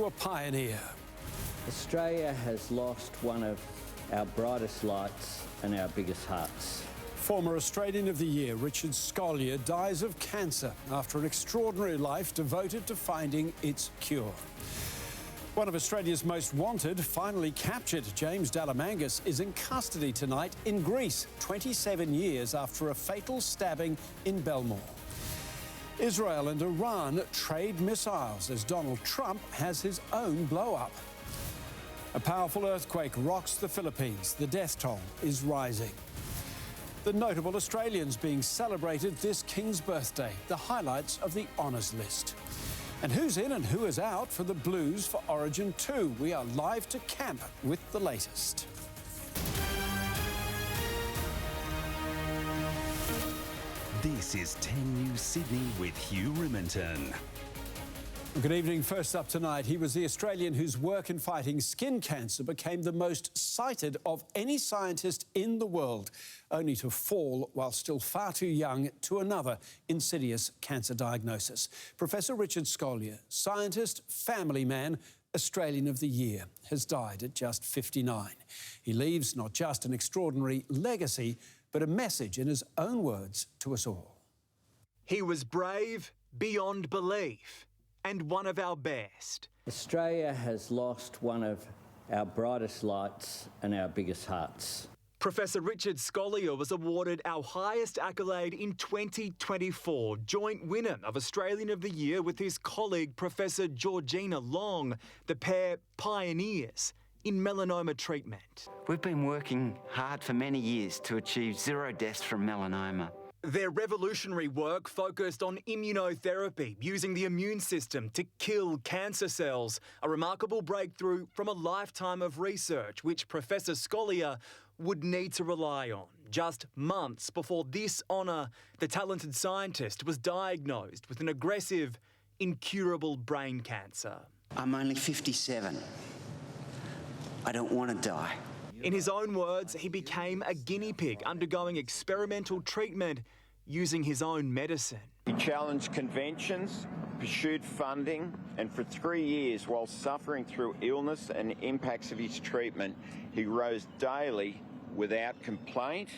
A pioneer. Australia has lost one of our brightest lights and our biggest hearts. Former Australian of the Year Richard Scolyer dies of cancer after an extraordinary life devoted to finding its cure. One of Australia's most wanted finally captured. James Dalamangas is in custody tonight in Greece, 27 years after a fatal stabbing in Belmore. Israel and Iran trade missiles as Donald Trump has his own blow-up. A powerful earthquake rocks the Philippines. The death toll is rising. The notable Australians being celebrated this King's birthday. The highlights of the honours list. And who's in and who is out for the Blues for Origin 2. We are live to camp with the latest. This is 10 News Sydney with Hugh Riminton. Good evening. First up tonight, he was the Australian whose work in fighting skin cancer became the most cited of any scientist in the world, only to fall while still far too young to another insidious cancer diagnosis. Professor Richard Scolyer, scientist, family man, Australian of the Year, has died at just 59. He leaves not just an extraordinary legacy, but a message in his own words to us all. He was brave beyond belief and one of our best. Australia has lost one of our brightest lights and our biggest hearts. Professor Richard Scolyer was awarded our highest accolade in 2024, joint winner of Australian of the Year with his colleague Professor Georgina Long, the pair pioneers in melanoma treatment. We've been working hard for many years to achieve 0 deaths from melanoma. Their revolutionary work focused on immunotherapy, using the immune system to kill cancer cells, a remarkable breakthrough from a lifetime of research which Professor Scolyer would need to rely on. Just months before this honour, the talented scientist was diagnosed with an aggressive, incurable brain cancer. I'm only 57. I don't want to die. In his own words, he became a guinea pig undergoing experimental treatment using his own medicine. He challenged conventions, pursued funding, and for 3 years, while suffering through illness and impacts of his treatment, he rose daily without complaint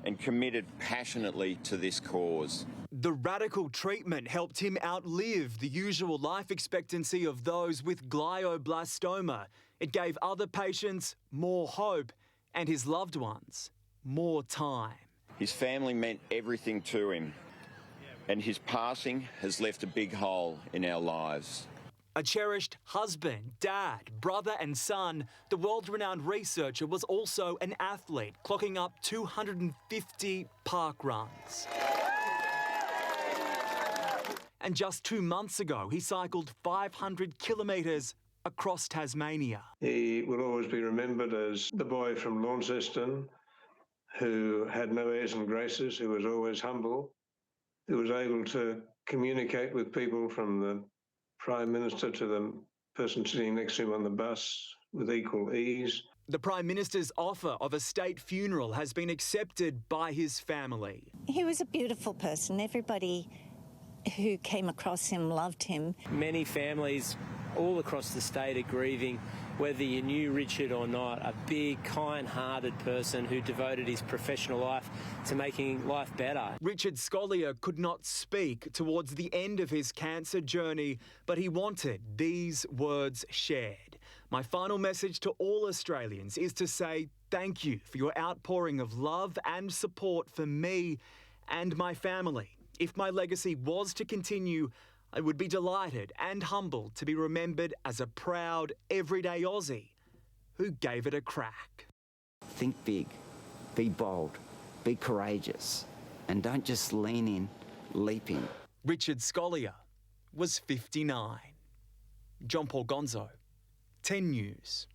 and committed passionately to this cause. The radical treatment helped him outlive the usual life expectancy of those with glioblastoma. It gave other patients more hope and his loved ones more time. His family meant everything to him, and his passing has left a big hole in our lives. A cherished husband, dad, brother and son, the world-renowned researcher was also an athlete, clocking up 250 park runs. And just 2 months ago, he cycled 500 kilometres across Tasmania. He will always be remembered as the boy from Launceston who had no airs and graces, who was always humble, who was able to communicate with people from the Prime Minister to the person sitting next to him on the bus with equal ease. The Prime Minister's offer of a state funeral has been accepted by his family. He was a beautiful person. Everybody who came across him loved him. Many families all across the state are grieving, whether you knew Richard or not, a big, kind-hearted person who devoted his professional life to making life better. Richard Scolyer could not speak towards the end of his cancer journey, but he wanted these words shared. My final message to all Australians is to say thank you for your outpouring of love and support for me and my family. If my legacy was to continue, I would be delighted and humbled to be remembered as a proud, everyday Aussie who gave it a crack. Think big, be bold, be courageous, and don't just lean in, leap in. Richard Scolyer was 59. John Paul Gonzo, 10 News.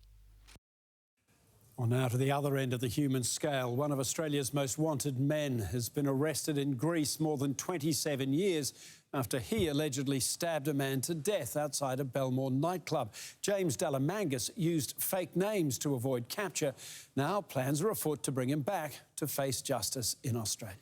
Well, now to the other end of the human scale. One of Australia's most wanted men has been arrested in Greece more than 27 years after he allegedly stabbed a man to death outside a Belmore nightclub. James Dalamangas used fake names to avoid capture. Now plans are afoot to bring him back to face justice in Australia.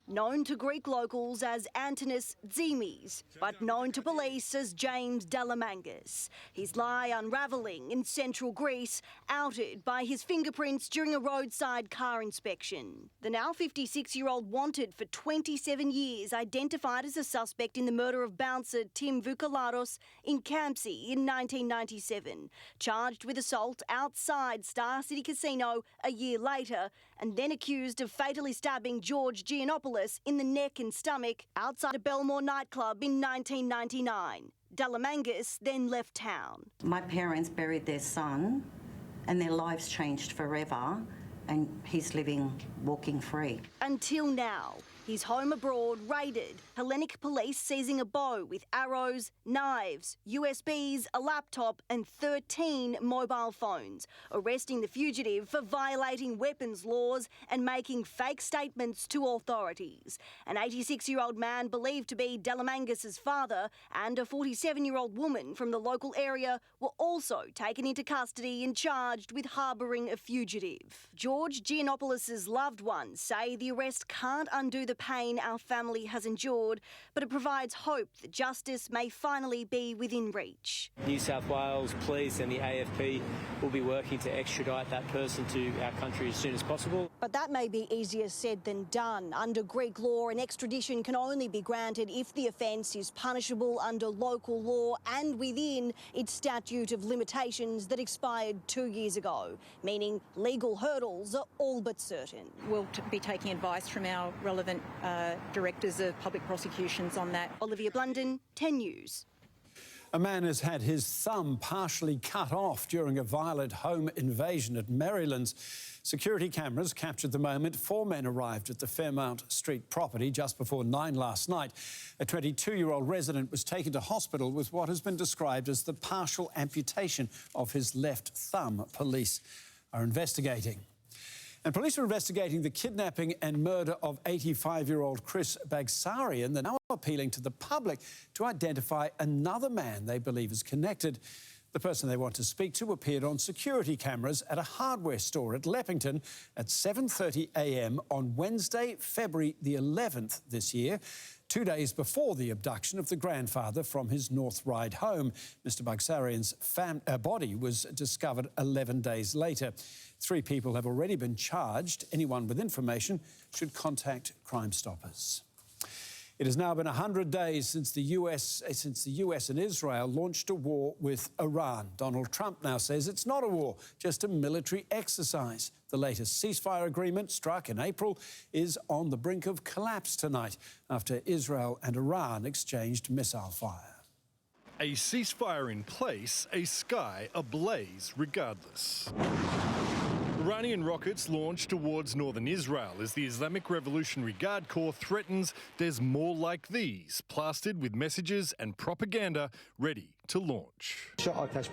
known to Greek locals as Antonis Tsimis, but known to police as James Delamangas. His lie unravelling in central Greece, outed by his fingerprints during a roadside car inspection. The now 56-year-old wanted for 27 years, identified as a suspect in the murder of bouncer Tim Voukalaros in Campsie in 1997, charged with assault outside Star City Casino a year later, and then accused of fatally stabbing George Giannopoulos in the neck and stomach outside a Belmore nightclub in 1999. Delamangas then left town. My parents buried their son and their lives changed forever, and he's living, walking free. Until now, his home abroad raided, Hellenic police seizing a bow with arrows, knives, USBs, a laptop and 13 mobile phones, arresting the fugitive for violating weapons laws and making fake statements to authorities. An 86-year-old man believed to be Delamangas' father and a 47-year-old woman from the local area were also taken into custody and charged with harbouring a fugitive. George Giannopoulos' loved ones say the arrest can't undo the pain our family has endured, but it provides hope that justice may finally be within reach. New South Wales Police and the AFP will be working to extradite that person to our country as soon as possible. But that may be easier said than done. Under Greek law, an extradition can only be granted if the offence is punishable under local law and within its statute of limitations that expired 2 years ago, meaning legal hurdles are all but certain. We'll be taking advice from our relevant directors of public prosecutions on that. Olivia Blunden, 10 News. A man has had his thumb partially cut off during a violent home invasion at Maryland's. Security cameras captured the moment 4 men arrived at the Fairmount Street property just before 9 last night. A 22-year-old resident was taken to hospital with what has been described as the partial amputation of his left thumb. Police are investigating. And police are investigating the kidnapping and murder of 85-year-old Chris Bagsarian. They're now appealing to the public to identify another man they believe is connected. The person they want to speak to appeared on security cameras at a hardware store at Leppington at 7:30 a.m. on Wednesday, February the 11th this year, 2 days before the abduction of the grandfather from his North Ryde home. Mr Bagsarian's body was discovered 11 days later. 3 people have already been charged. Anyone with information should contact Crime Stoppers. It has now been 100 days since the US and Israel launched a war with Iran. Donald Trump now says it's not a war, just a military exercise. The latest ceasefire agreement, struck in April, is on the brink of collapse tonight after Israel and Iran exchanged missile fire. A ceasefire in place, a sky ablaze regardless. Iranian rockets launched towards northern Israel as the Islamic Revolutionary Guard Corps threatens there's more like these, plastered with messages and propaganda ready to launch. The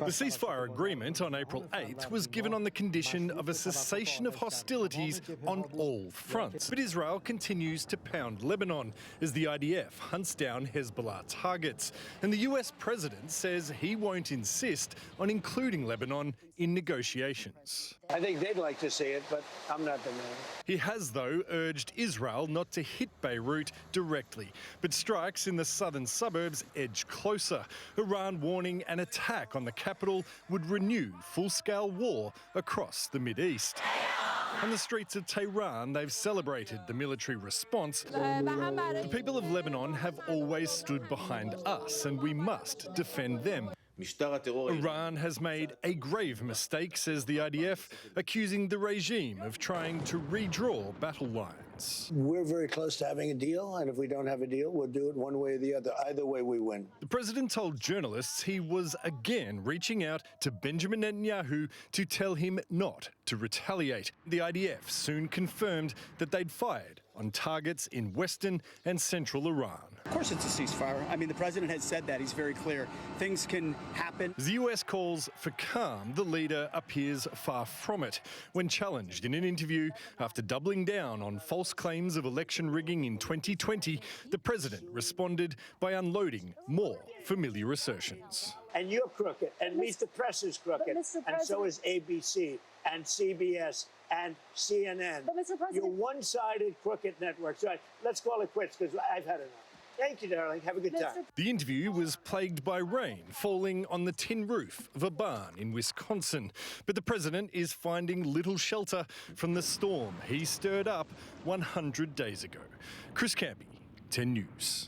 ceasefire agreement on April 8th was given on the condition of a cessation of hostilities on all fronts. But Israel continues to pound Lebanon as the IDF hunts down Hezbollah targets. And the US president says he won't insist on including Lebanon in negotiations. I think they'd like to see it, but I'm not the man. He has, though, urged Israel not to hit Beirut directly, but strikes in the southern suburbs edge closer. Iran warning an attack on the capital would renew full-scale war across the Mideast. On the streets of Tehran, they've celebrated the military response. The people of Lebanon have always stood behind us, and we must defend them. Iran has made a grave mistake, says the IDF, accusing the regime of trying to redraw battle lines. We're very close to having a deal, and if we don't have a deal, we'll do it one way or the other. Either way, we win. The president told journalists he was again reaching out to Benjamin Netanyahu to tell him not to retaliate. The IDF soon confirmed that they'd fired on targets in western and central Iran. Of course it's a ceasefire. I mean, the president has said that. He's very clear. Things can happen. As the US calls for calm, the leader appears far from it. When challenged in an interview after doubling down on false claims of election rigging in 2020, the president responded by unloading more familiar assertions. And you're crooked, and Mr. Press is crooked, and so is ABC and CBS and CNN. But Mr. President, your one-sided crooked networks. Right, let's call it quits because I've had enough. Thank you, darling. Have a good time. The interview was plagued by rain falling on the tin roof of a barn in Wisconsin. But the president is finding little shelter from the storm he stirred up 100 days ago. Chris Campy, 10 News.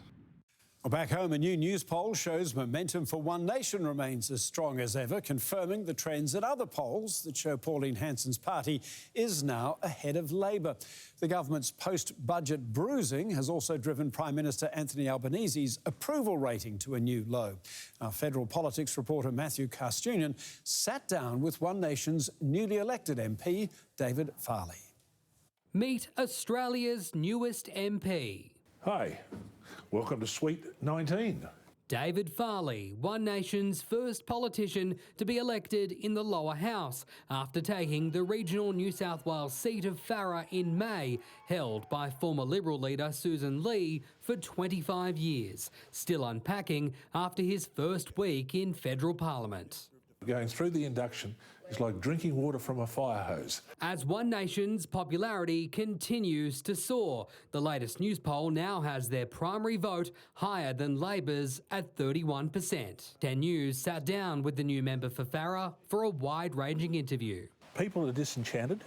Well, back home, a new news poll shows momentum for One Nation remains as strong as ever, confirming the trends in other polls that show Pauline Hanson's party is now ahead of Labor. The government's post-budget bruising has also driven Prime Minister Anthony Albanese's approval rating to a new low. Our federal politics reporter Matthew Carstunian sat down with One Nation's newly elected MP, David Farley. Meet Australia's newest MP. Hi. Welcome to Suite 19. David Farley, One Nation's first politician to be elected in the lower house after taking the regional New South Wales seat of Farrer in May, held by former Liberal leader Susan Lee for 25 years, still unpacking after his first week in federal parliament. Going through the induction is like drinking water from a fire hose. As One Nation's popularity continues to soar, the latest news poll now has their primary vote higher than Labor's at 31%. 10 News sat down with the new member for Farrer for a wide-ranging interview. People are disenchanted.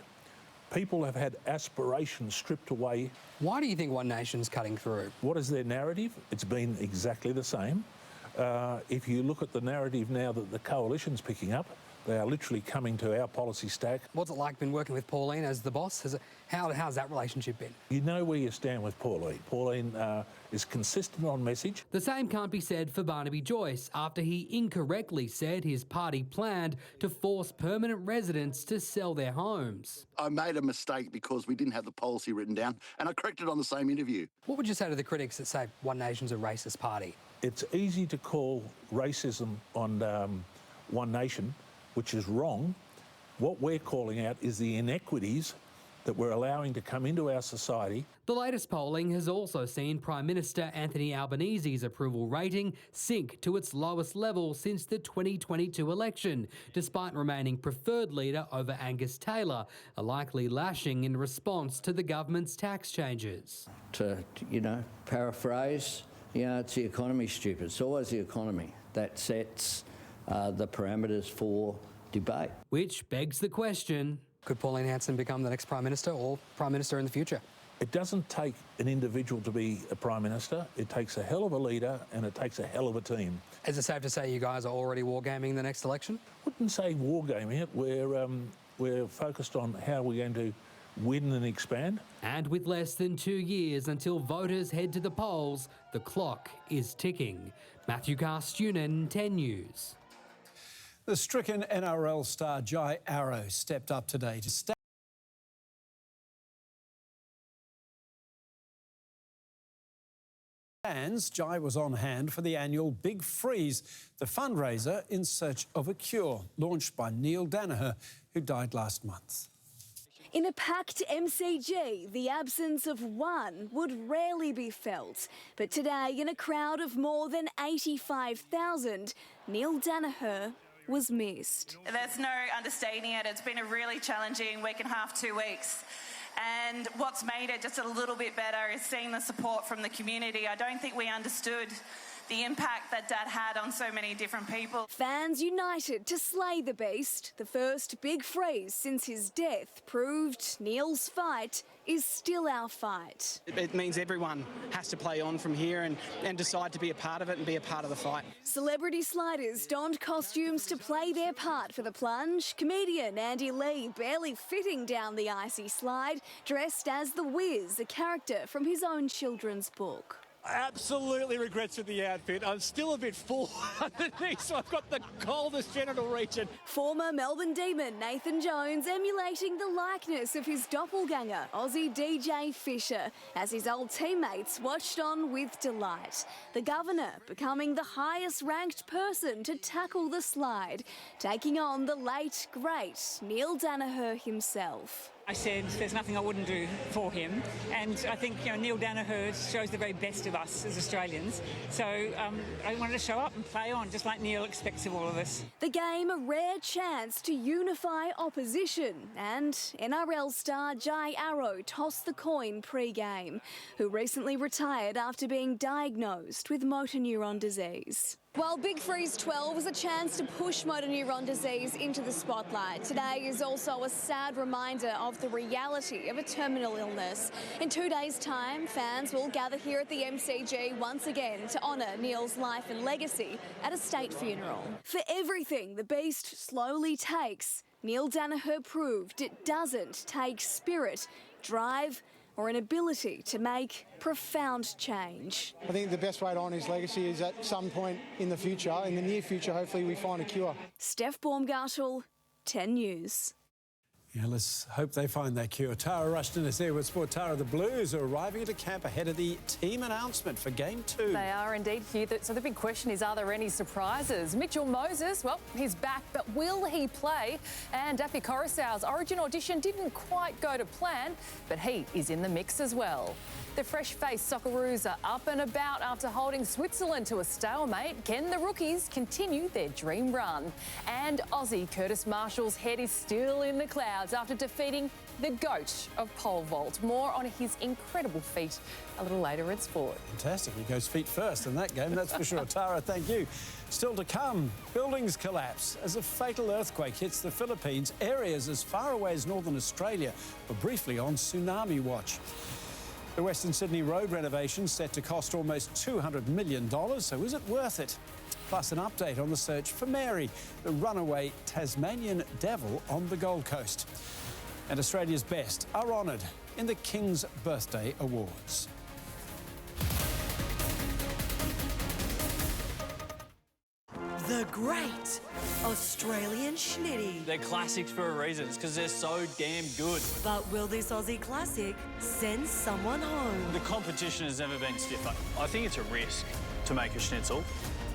People have had aspirations stripped away. Why do you think One Nation's cutting through? What is their narrative? It's been exactly the same. If you look at the narrative now that the coalition's picking up, they are literally coming to our policy stack. What's it like been working with Pauline as the boss? How's that relationship been? You know where you stand with Pauline. Pauline is consistent on message. The same can't be said for Barnaby Joyce after he incorrectly said his party planned to force permanent residents to sell their homes. I made a mistake because we didn't have the policy written down, and I corrected on the same interview. What would you say to the critics that say One Nation's a racist party? It's easy to call racism on One Nation, which is wrong. What we're calling out is the inequities that we're allowing to come into our society. The latest polling has also seen Prime Minister Anthony Albanese's approval rating sink to its lowest level since the 2022 election, despite remaining preferred leader over Angus Taylor, a likely lashing in response to the government's tax changes. To paraphrase, it's the economy, stupid. It's always the economy that sets the parameters for debate. Which begs the question, could Pauline Hanson become the next Prime Minister or Prime Minister in the future? It doesn't take an individual to be a Prime Minister. It takes a hell of a leader and it takes a hell of a team. Is it safe to say you guys are already wargaming the next election? I wouldn't say wargaming it. We're focused on how we're going to win and expand. And with less than 2 years until voters head to the polls, the clock is ticking. Matthew Carstunian, 10 News. The stricken NRL star Jai Arrow stepped up today to stand. Jai was on hand for the annual Big Freeze, the fundraiser in search of a cure, launched by Neil Danaher, who died last month. In a packed MCG, the absence of one would rarely be felt. But today, in a crowd of more than 85,000, Neil Danaher was missed. There's no understating it. It's been a really challenging week and a half, 2 weeks. And what's made it just a little bit better is seeing the support from the community. I don't think we understood the impact that Dad had on so many different people. Fans united to slay the beast. The first big freeze since his death proved Neil's fight is still our fight. It means everyone has to play on from here and decide to be a part of it and be a part of the fight. Celebrity sliders donned costumes to play their part for the plunge. Comedian Andy Lee barely fitting down the icy slide, dressed as the Wiz, a character from his own children's book. Absolutely regrets with the outfit. I'm still a bit full underneath, so I've got the coldest genital region. Former Melbourne Demon Nathan Jones emulating the likeness of his doppelganger, Aussie DJ Fisher, as his old teammates watched on with delight. The Governor becoming the highest ranked person to tackle the slide, taking on the late, great Neil Danaher himself. I said there's nothing I wouldn't do for him, and I think Neil Danaher shows the very best of us as Australians. So I wanted to show up and play on, just like Neil expects of all of us. The game a rare chance to unify opposition, and NRL star Jai Arrow tossed the coin pre-game, who recently retired after being diagnosed with motor neuron disease. While Big Freeze 12 was a chance to push motor neuron disease into the spotlight, today is also a sad reminder of the reality of a terminal illness. In 2 days' time, fans will gather here at the MCG once again to honour Neil's life and legacy at a state funeral. For everything the beast slowly takes, Neil Danaher proved it doesn't take spirit, drive, or an ability to make profound change. I think the best way to honour his legacy is at some point in the future, in the near future, hopefully we find a cure. Steph Baumgartel, 10 News. Yeah, let's hope they find that cure. Tara Rushton is there with Sport. Tara, the Blues are arriving at a camp ahead of the team announcement for Game 2. They are indeed, Hugh. So the big question is, are there any surprises? Mitchell Moses, well, he's back, but will he play? And Daffy Coruscant's Origin audition didn't quite go to plan, but he is in the mix as well. The fresh-faced Socceroos are up and about after holding Switzerland to a stalemate. Can the rookies continue their dream run? And Aussie Curtis Marshall's head is still in the clouds after defeating the GOAT of pole vault. More on his incredible feat a little later in Sport. Fantastic. He goes feet first in that game, that's for sure. Tara, thank you. Still to come, buildings collapse as a fatal earthquake hits the Philippines. Areas as far away as northern Australia were briefly on tsunami watch. The Western Sydney road renovation set to cost almost $200 million, so is it worth it? Plus an update on the search for Mary, the runaway Tasmanian devil on the Gold Coast. And Australia's best are honoured in the King's Birthday Awards. The Great Australian Schnitty. They're classics for a reason. It's because they're so damn good. But will this Aussie classic send someone home? The competition has never been stiffer. I think it's a risk to make a schnitzel.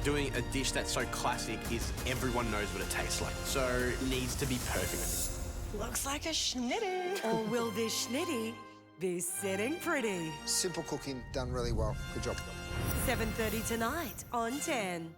Doing a dish that's so classic is everyone knows what it tastes like, so it needs to be perfect. Looks like a schnitty. Or will this schnitty be sitting pretty? Simple cooking, done really well. Good job. 7:30 tonight on 10.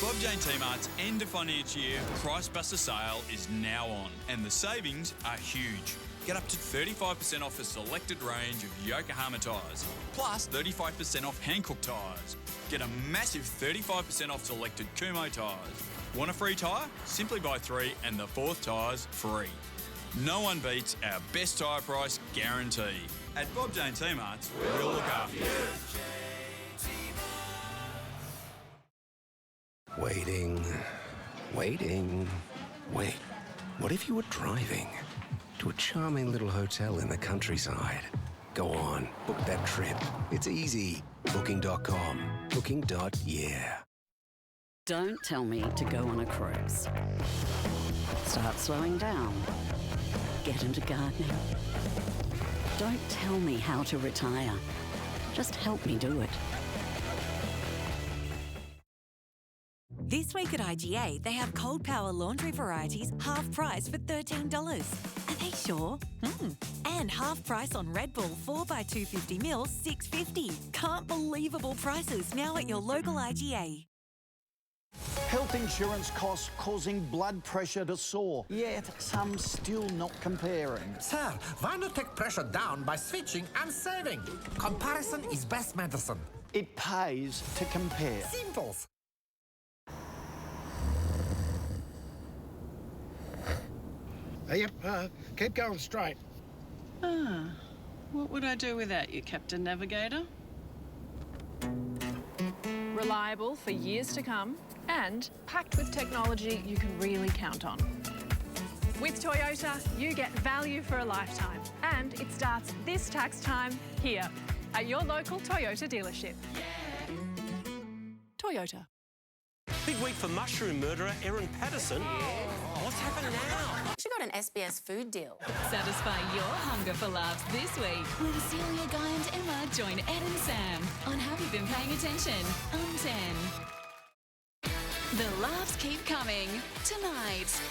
Bob Jane T-Mart's end of financial year Price Buster sale is now on, and the savings are huge. Get up to 35% off a selected range of Yokohama tyres, plus 35% off Hankook tyres. Get a massive 35% off selected Kumho tyres. Want a free tyre? Simply buy 3 and the 4th tyre's free. No one beats our best tyre price guarantee. At Bob Jane T-Mart's, we'll look after you. Waiting. Wait, what if you were driving to a charming little hotel in the countryside? Go on, book that trip. It's easy. Booking.com. Booking.yeah. Don't tell me to go on a cruise. Start slowing down. Get into gardening. Don't tell me how to retire. Just help me do it. This week at IGA, they have cold power laundry varieties half price for $13. Are they sure? And half price on Red Bull 4x250ml, $6.50. Can't believable prices now at your local IGA. Health insurance costs causing blood pressure to soar, yet some still not comparing. Sir, why not take pressure down by switching and saving? Comparison is best medicine. It pays to compare. Simple. Yep, keep going straight. What would I do without you, Captain Navigator? Reliable for years to come and packed with technology you can really count on. With Toyota, you get value for a lifetime, and it starts this tax time here at your local Toyota dealership. Toyota. Big week for mushroom murderer Erin Patterson. What's happened now? She got an SBS food deal. Satisfy your hunger for laughs this week when Celia, Guy and Emma join Ed and Sam on Have You Been Paying Attention on 10. The laughs keep coming tonight.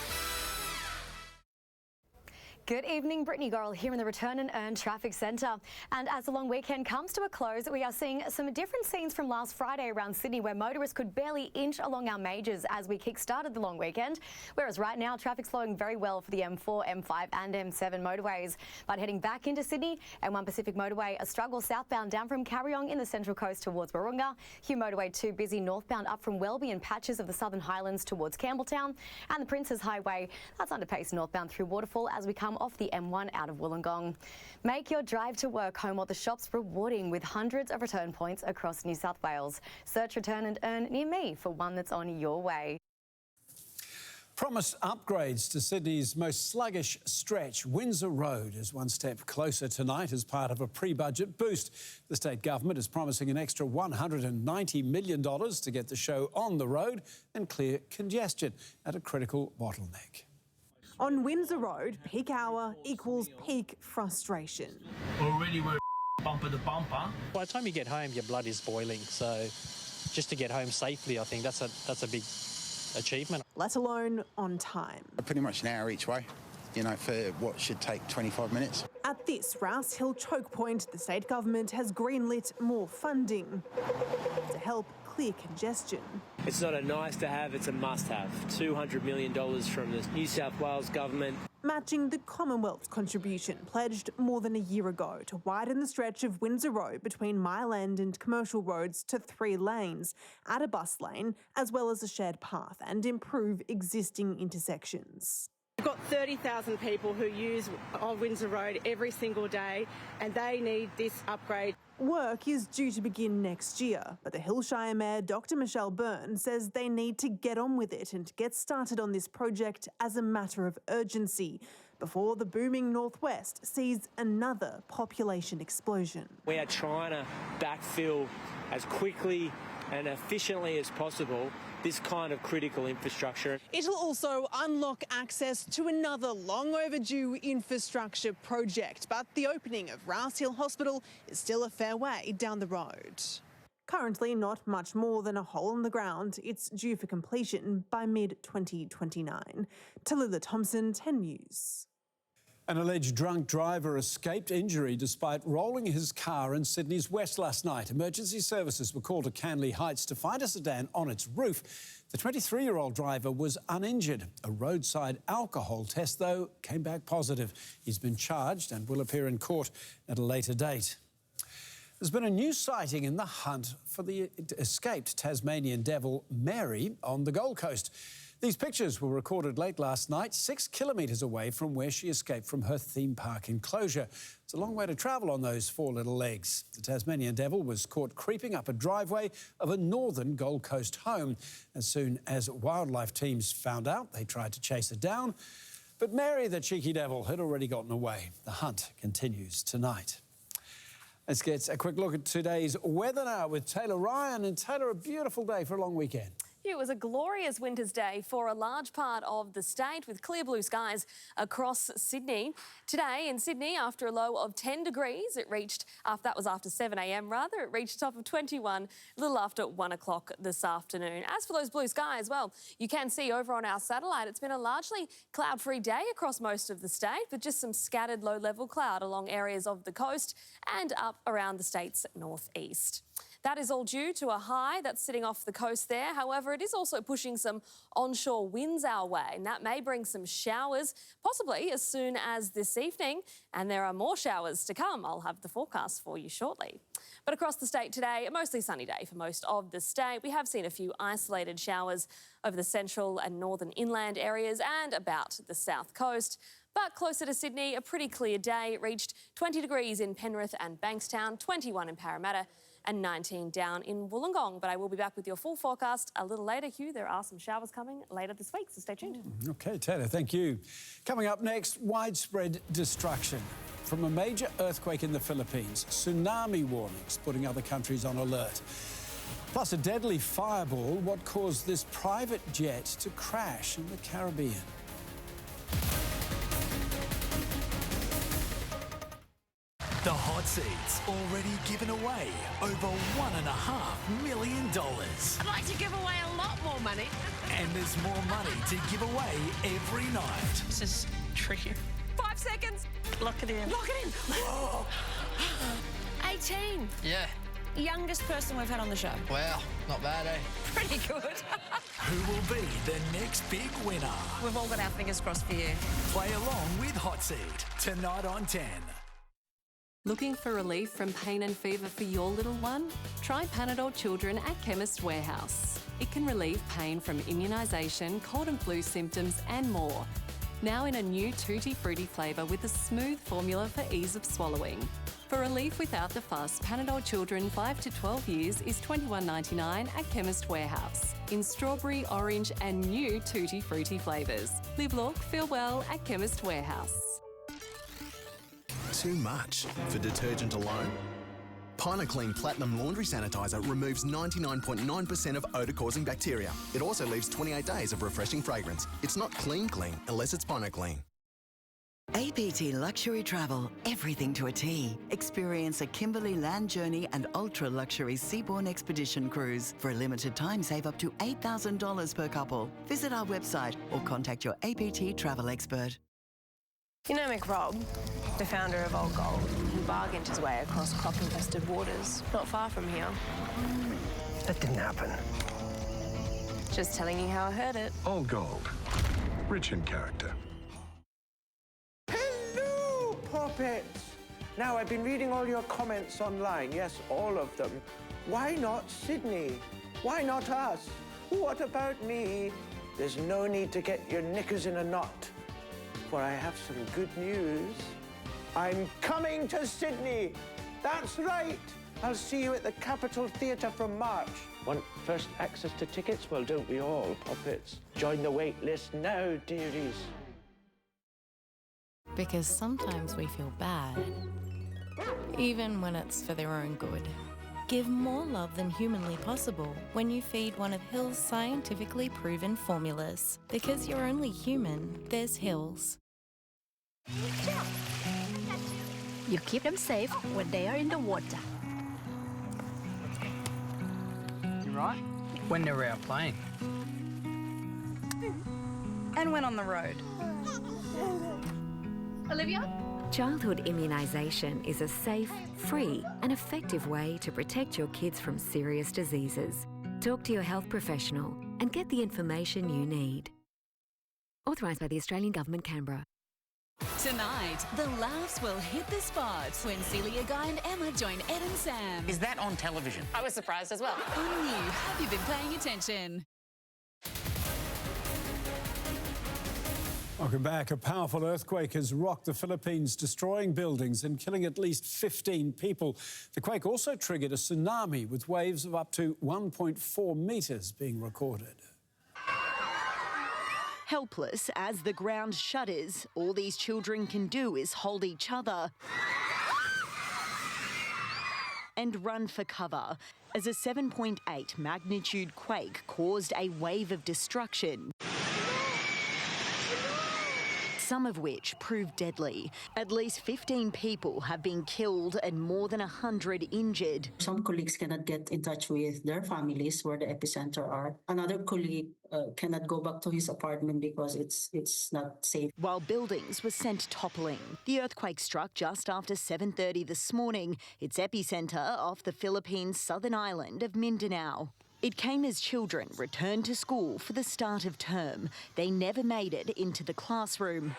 Good evening, Brittany Gorrell here in the Return and Earn Traffic Centre. And as the long weekend comes to a close, we are seeing some different scenes from last Friday around Sydney, where motorists could barely inch along our majors as we kick-started the long weekend. Whereas right now, traffic's flowing very well for the M4, M5 and M7 motorways. But heading back into Sydney, M1 Pacific Motorway, a struggle southbound down from Carryong in the Central Coast towards Warringah. Hugh Motorway 2 busy northbound up from Welby and patches of the Southern Highlands towards Campbelltown. And the Princes Highway, that's under pace northbound through Waterfall as we come off the M1 out of Wollongong. Make your drive to work, home or the shops rewarding with hundreds of return points across New South Wales. Search Return and Earn near me for one that's on your way. Promised upgrades to Sydney's most sluggish stretch, Windsor Road, is one step closer tonight as part of a pre-budget boost. The state government is promising an extra $190 million to get the show on the road and clear congestion at a critical bottleneck. On Windsor Road, peak hour equals peak frustration. Already we're bumper to bumper. By the time you get home, your blood is boiling. So just to get home safely, I think that's a big achievement. Let alone on time. Pretty much an hour each way, you know, for what should take 25 minutes. At this Rouse Hill choke point, the state government has greenlit more funding to help clear congestion. It's not a nice to have, it's a must have. $200 million from the New South Wales government. Matching the Commonwealth's contribution pledged more than a year ago to widen the stretch of Windsor Road between Mile End and Commercial Roads to 3 lanes, add a bus lane, as well as a shared path, and improve existing intersections. We've got 30,000 people who use Windsor Road every single day, and they need this upgrade. Work is due to begin next year, but the Hillshire Mayor, Dr Michelle Byrne, says they need to get on with it and get started on this project as a matter of urgency before the booming northwest sees another population explosion. We are trying to backfill as quickly and efficiently as possible this kind of critical infrastructure. It'll also unlock access to another long overdue infrastructure project, but the opening of Rouse Hill Hospital is still a fair way down the road. Currently not much more than a hole in the ground, it's due for completion by mid-2029. Tallulah Thompson, 10 News. An alleged drunk driver escaped injury despite rolling his car in Sydney's west last night. Emergency services were called to Canley Heights to find a sedan on its roof. The 23-year-old driver was uninjured. A roadside alcohol test, though, came back positive. He's been charged and will appear in court at a later date. There's been a new sighting in the hunt for the escaped Tasmanian devil Mary on the Gold Coast. These pictures were recorded late last night, 6 kilometres away from where she escaped from her theme park enclosure. It's a long way to travel on those 4 little legs. The Tasmanian devil was caught creeping up a driveway of a northern Gold Coast home. As soon as wildlife teams found out, they tried to chase her down. But Mary, the cheeky devil, had already gotten away. The hunt continues tonight. Let's get a quick look at today's weather now with Taylor Ryan. And Taylor, a beautiful day for a long weekend. It was a glorious winter's day for a large part of the state with clear blue skies across Sydney. Today in Sydney, after a low of 10 degrees, it reached, that was after 7 a.m. rather, it reached a top of 21 a little after 1 o'clock this afternoon. As for those blue skies, well, you can see over on our satellite, it's been a largely cloud-free day across most of the state, with just some scattered low-level cloud along areas of the coast and up around the state's northeast. That is all due to a high that's sitting off the coast there. However, it is also pushing some onshore winds our way, and that may bring some showers, possibly as soon as this evening. And there are more showers to come. I'll have the forecast for you shortly. But across the state today, a mostly sunny day for most of the state. We have seen a few isolated showers over the central and northern inland areas and about the south coast. But closer to Sydney, a pretty clear day. It reached 20 degrees in Penrith and Bankstown, 21 in Parramatta, and 19 down in Wollongong. But I will be back with your full forecast a little later, Hugh. There are some showers coming later this week, so stay tuned. OK, Taylor, thank you. Coming up next, widespread destruction from a major earthquake in the Philippines, tsunami warnings putting other countries on alert. Plus a deadly fireball, what caused this private jet to crash in the Caribbean. The hot seats already given away over $1.5 million. I'd like to give away a lot more money. And there's more money to give away every night. This is tricky. 5 seconds. Lock it in. Lock it in. 18. Yeah. Youngest person we've had on the show. Wow, not bad, eh? Pretty good. Who will be the next big winner? We've all got our fingers crossed for you. Play along with Hot Seat tonight on 10. Looking for relief from pain and fever for your little one? Try Panadol Children at Chemist Warehouse. It can relieve pain from immunisation, cold and flu symptoms and more. Now in a new Tutti Frutti flavour with a smooth formula for ease of swallowing. For relief without the fuss, Panadol Children 5 to 12 years is $21.99 at Chemist Warehouse. In strawberry, orange and new Tutti Frutti flavours. Live, look, feel well at Chemist Warehouse. Too much for detergent alone? Pynoclean Platinum Laundry Sanitizer removes 99.9% of odour-causing bacteria. It also leaves 28 days of refreshing fragrance. It's not clean unless it's Pynoclean. APT Luxury Travel, everything to a T. Experience a Kimberley land journey and ultra-luxury seaborne expedition cruise. For a limited time, save up to $8,000 per couple. Visit our website or contact your APT travel expert. You know Mick Robb, the founder of Old Gold. He bargained his way across crop-infested waters, not far from here. That didn't happen. Just telling you how I heard it. Old Gold. Rich in character. Hello, puppets! Now, I've been reading all your comments online. Yes, all of them. Why not Sydney? Why not us? What about me? There's no need to get your knickers in a knot. For I have some good news. I'm coming to Sydney. That's right. I'll see you at the Capitol Theatre from March. Want first access to tickets? Well, don't we all, puppets? Join the wait list now, dearies. Because sometimes we feel bad, even when it's for their own good. Give more love than humanly possible when you feed one of Hill's scientifically proven formulas. Because you're only human, there's Hill's. You keep them safe when they are in the water. You're right. When they're out playing. And when on the road. Olivia? Childhood immunisation is a safe, free and effective way to protect your kids from serious diseases. Talk to your health professional and get the information you need. Authorised by the Australian Government, Canberra. Tonight, the laughs will hit the spot when Celia, Guy and Emma join Ed and Sam. Is that on television? I was surprised as well. On you, have you been paying attention? Welcome back. A powerful earthquake has rocked the Philippines, destroying buildings and killing at least 15 people. The quake also triggered a tsunami with waves of up to 1.4 metres being recorded. Helpless as the ground shudders, all these children can do is hold each other and run for cover as a 7.8 magnitude quake caused a wave of destruction, some of which proved deadly. At least 15 people have been killed and more than 100 injured. Some colleagues cannot get in touch with their families where the epicenter are. Another colleague cannot go back to his apartment because it's not safe. While buildings were sent toppling. The earthquake struck just after 7:30 this morning. Its epicenter off the Philippines' southern island of Mindanao. It came as children returned to school for the start of term. They never made it into the classroom.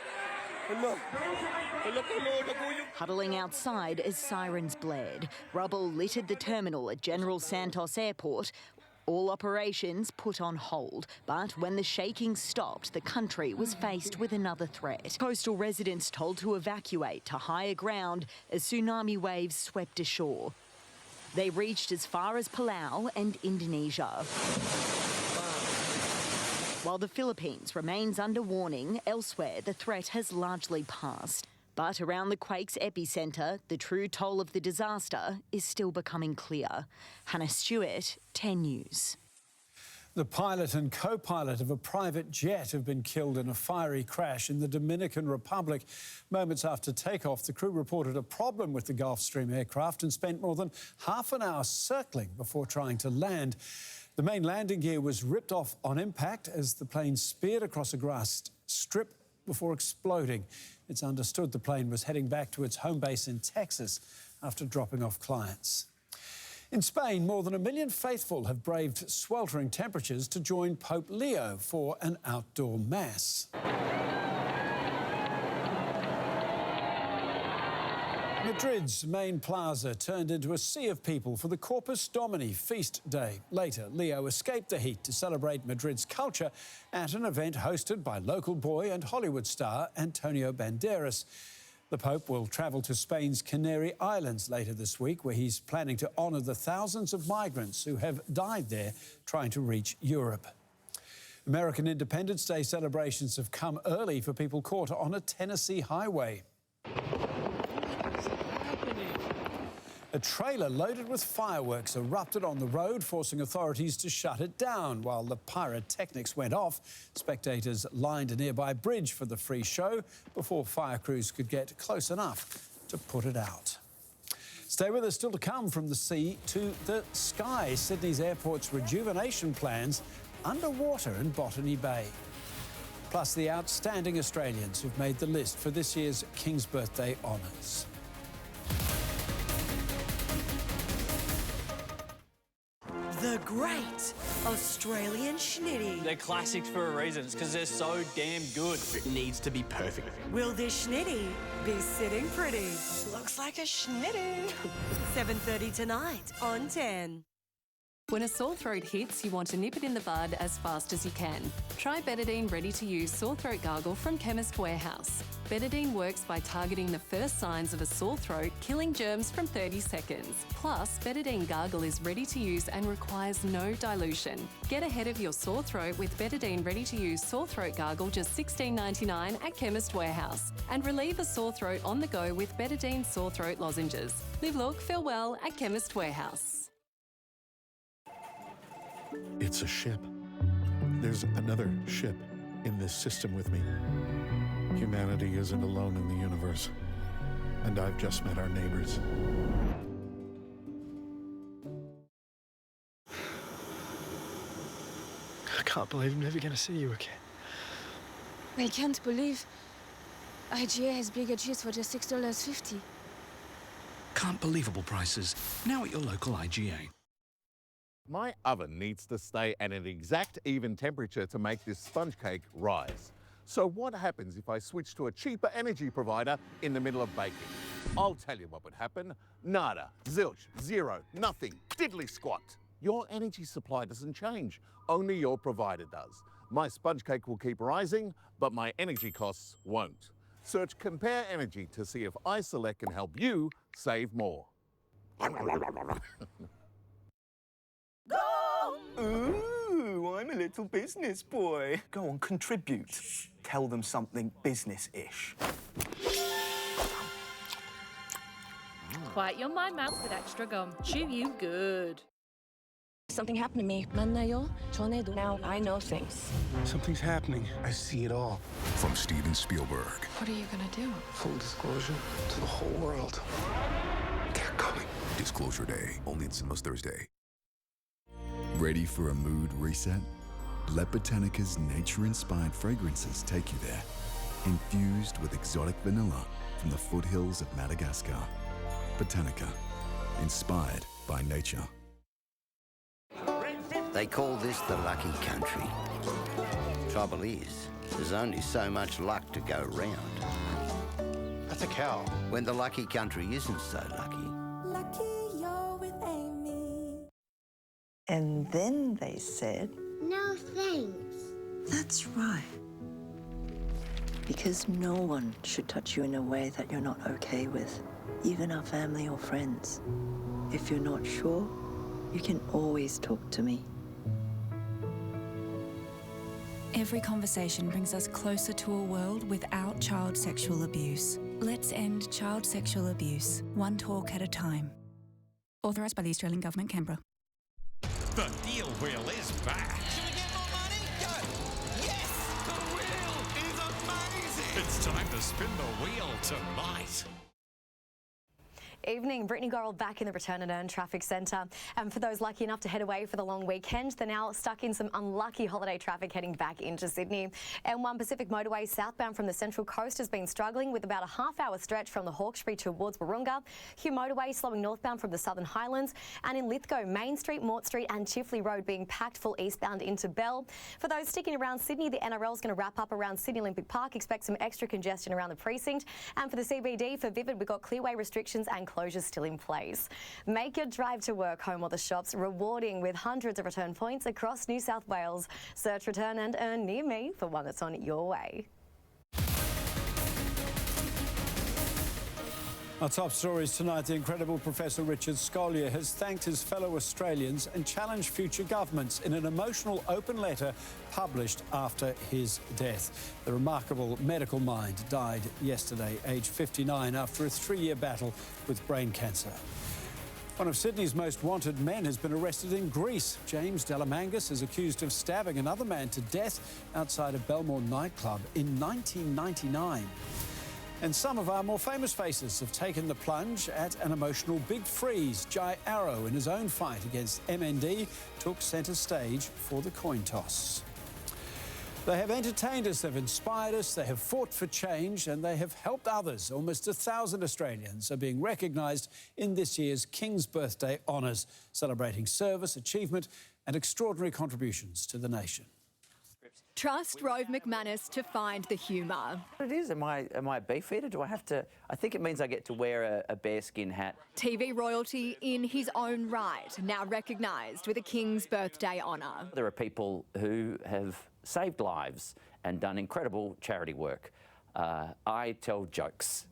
Huddling outside as sirens blared. Rubble littered the terminal at General Santos Airport. All operations put on hold, but when the shaking stopped, the country was faced with another threat. Coastal residents told to evacuate to higher ground as tsunami waves swept ashore. They reached as far as Palau and Indonesia. While the Philippines remains under warning, elsewhere the threat has largely passed. But around the quake's epicenter, the true toll of the disaster is still becoming clear. Hannah Stewart, 10 News. The pilot and co-pilot of a private jet have been killed in a fiery crash in the Dominican Republic. Moments after takeoff, the crew reported a problem with the Gulfstream aircraft and spent more than half an hour circling before trying to land. The main landing gear was ripped off on impact as the plane speared across a grass strip before exploding. It's understood the plane was heading back to its home base in Texas after dropping off clients. In Spain, more than 1 million faithful have braved sweltering temperatures to join Pope Leo for an outdoor mass. Madrid's main plaza turned into a sea of people for the Corpus Domini feast day. Later, Leo escaped the heat to celebrate Madrid's culture at an event hosted by local boy and Hollywood star Antonio Banderas. The Pope will travel to Spain's Canary Islands later this week, where he's planning to honour the thousands of migrants who have died there trying to reach Europe. American Independence Day celebrations have come early for people caught on a Tennessee highway. A trailer loaded with fireworks erupted on the road, forcing authorities to shut it down. While the pyrotechnics went off, spectators lined a nearby bridge for the free show before fire crews could get close enough to put it out. Stay with us, still to come from the sea to the sky. Sydney's airport's rejuvenation plans underwater in Botany Bay. Plus the outstanding Australians who've made the list for this year's King's Birthday honours. The great Australian schnitty. They're classics for a reason. It's because they're so damn good. It needs to be perfect. Will this schnitty be sitting pretty? Looks like a schnitty. 7:30 tonight on 10. When a sore throat hits, you want to nip it in the bud as fast as you can. Try Betadine ready-to-use sore throat gargle from Chemist Warehouse. Betadine works by targeting the first signs of a sore throat, killing germs from 30 seconds. Plus, Betadine gargle is ready to use and requires no dilution. Get ahead of your sore throat with Betadine ready-to-use sore throat gargle, just $16.99 at Chemist Warehouse. And relieve a sore throat on the go with Betadine sore throat lozenges. Live, look, feel well at Chemist Warehouse. It's a ship. There's another ship in this system with me. Humanity isn't alone in the universe, and I've just met our neighbors. I can't believe I'm never going to see you again. I can't believe IGA has bigger cheese for just $6.50. Can't believable prices. Now at your local IGA. My oven needs to stay at an exact even temperature to make this sponge cake rise. So what happens if I switch to a cheaper energy provider in the middle of baking? I'll tell you what would happen. Nada, zilch, zero, nothing, diddly squat. Your energy supply doesn't change, only your provider does. My sponge cake will keep rising, but my energy costs won't. Search Compare Energy to see if iSelect can help you save more. Ooh, I'm a little business boy. Go on, contribute. Tell them something business-ish. Quiet your mind mouth with extra gum. Chew you good. Something happened to me. Now I know things. Something's happening. I see it all. From Steven Spielberg. What are you gonna do? Full disclosure to the whole world. They're coming. Disclosure Day, only in cinemas Thursday. Ready for a mood reset? Let Botanica's nature-inspired fragrances take you there. Infused with exotic vanilla from the foothills of Madagascar. Botanica, inspired by nature. They call this the lucky country. Trouble is, there's only so much luck to go round. That's a cow. When the lucky country isn't so lucky. And then they said, no thanks. That's right. Because no one should touch you in a way that you're not okay with, even our family or friends. If you're not sure, you can always talk to me. Every conversation brings us closer to a world without child sexual abuse. Let's end child sexual abuse, one talk at a time. Authorised by the Australian Government, Canberra. The deal wheel is back. Should we get more money? Go! Yes! The wheel is amazing! It's time to spin the wheel tonight. Evening, Brittany Gorrell back in the Return and Earn Traffic Centre. And for those lucky enough to head away for the long weekend, they're now stuck in some unlucky holiday traffic heading back into Sydney. M1 Pacific Motorway southbound from the Central Coast has been struggling with about a half-hour stretch from the Hawkesbury towards Wahroonga. Hugh Motorway slowing northbound from the Southern Highlands. And in Lithgow, Main Street, Mort Street and Chifley Road being packed full eastbound into Bell. For those sticking around Sydney, the NRL is going to wrap up around Sydney Olympic Park. Expect some extra congestion around the precinct. And for the CBD, for Vivid, we've got clearway restrictions and closures still in place. Make your drive to work, home or the shops rewarding with hundreds of return points across New South Wales. Search Return and Earn near me for one that's on your way. Our top stories tonight, the incredible Professor Richard Scolyer has thanked his fellow Australians and challenged future governments in an emotional open letter published after his death. The remarkable medical mind died yesterday, aged 59, after a 3-year battle with brain cancer. One of Sydney's most wanted men has been arrested in Greece. James Delamangas is accused of stabbing another man to death outside a Belmore nightclub in 1999. And some of our more famous faces have taken the plunge at an emotional big freeze. Jai Arrow, in his own fight against MND, took centre stage for the coin toss. They have entertained us, they've inspired us, they have fought for change and they have helped others. Almost 1,000 Australians are being recognised in this year's King's Birthday Honours, celebrating service, achievement and extraordinary contributions to the nation. Trust Rove McManus to find the humour. What it is? Am I a beef eater? Do I have to? I think it means I get to wear a bearskin hat. TV royalty in his own right, now recognised with a King's Birthday honour. There are people who have saved lives and done incredible charity work. I tell jokes,